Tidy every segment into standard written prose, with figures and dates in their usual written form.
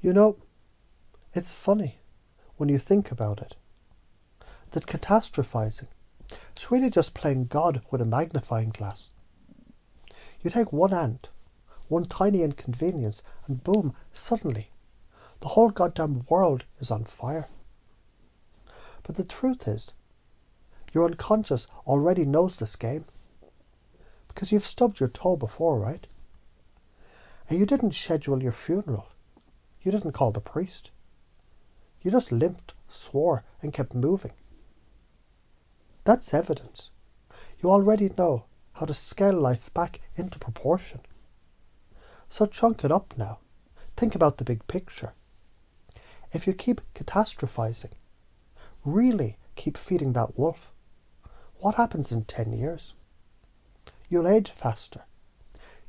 You know, it's funny when you think about it, that catastrophizing is really just playing God with a magnifying glass. You take one ant, one tiny inconvenience, and boom, suddenly, the whole goddamn world is on fire. But the truth is, your unconscious already knows this game. Because you've stubbed your toe before, right? And you didn't schedule your funeral. You didn't call the priest. You just limped, swore, and kept moving. That's evidence. You already know how to scale life back into proportion. So chunk it up now. Think about the big picture. If you keep catastrophizing, really keep feeding that wolf, what happens in 10 years? You'll age faster.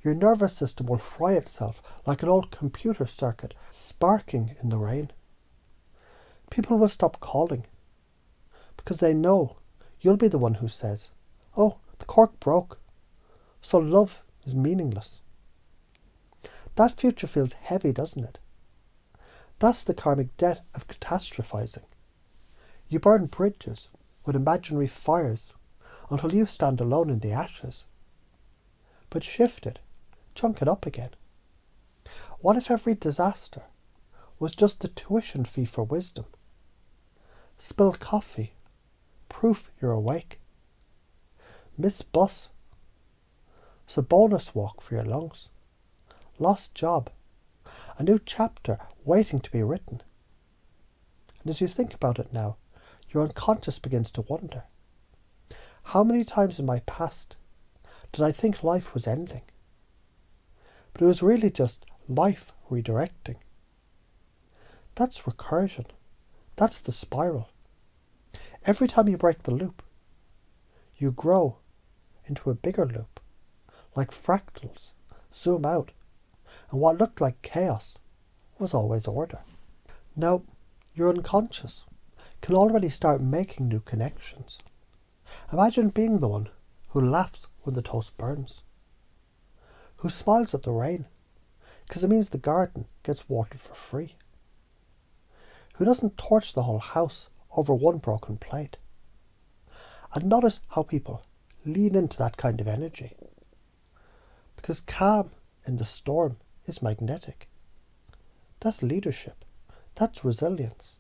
Your nervous system will fry itself like an old computer circuit sparking in the rain. People will stop calling because they know you'll be the one who says, "Oh, the cork broke, so love is meaningless." That future feels heavy, doesn't it? That's the karmic debt of catastrophizing. You burn bridges with imaginary fires until you stand alone in the ashes. But shift it, chunk it up again. What if every disaster was just the tuition fee for wisdom? Spilled coffee, proof you're awake. Missed bus, it's a bonus walk for your lungs. Lost job, a new chapter waiting to be written. And as you think about it now, your unconscious begins to wonder. How many times in my past did I think life was ending? But it was really just life redirecting. That's recursion. That's the spiral. Every time you break the loop, you grow into a bigger loop. Like fractals, zoom out, and what looked like chaos was always order. Now, your unconscious can already start making new connections. Imagine being the one who laughs when the toast burns, who smiles at the rain because it means the garden gets watered for free, who doesn't torch the whole house over one broken plate. And notice how people lean into that kind of energy, because calm in the storm is magnetic. That's leadership. That's resilience.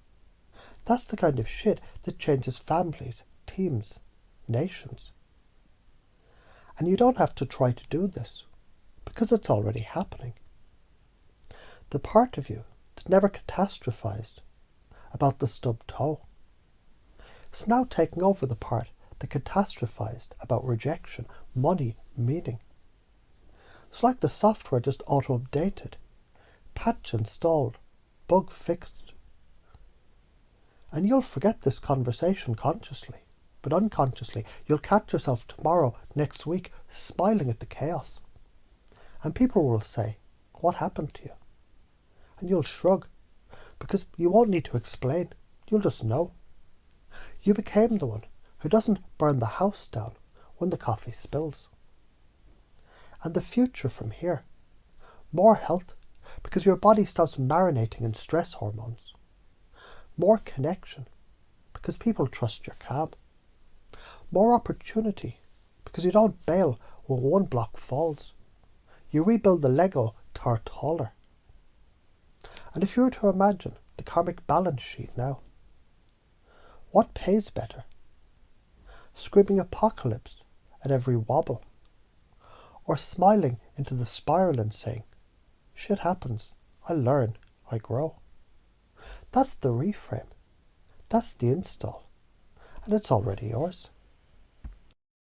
That's the kind of shit that changes families, teams, nations. And you don't have to try to do this, because it's already happening. The part of you that never catastrophized about the stubbed toe is now taking over the part that catastrophized about rejection, money, meaning. It's like the software just auto-updated, patch installed, bug fixed. And you'll forget this conversation consciously, but unconsciously you'll catch yourself tomorrow, next week, smiling at the chaos. And people will say, "What happened to you?" And you'll shrug, because you won't need to explain. You'll just know. You became the one who doesn't burn the house down when the coffee spills. And the future from here, more health, because your body stops marinating in stress hormones. More connection, because people trust your calm. More opportunity, because you don't bail when one block falls. You rebuild the Lego tower taller. And if you were to imagine the karmic balance sheet now, what pays better? Screaming apocalypse at every wobble, or smiling into the spiral and saying, "Shit happens, I learn, I grow." That's the reframe. That's the install. And it's already yours.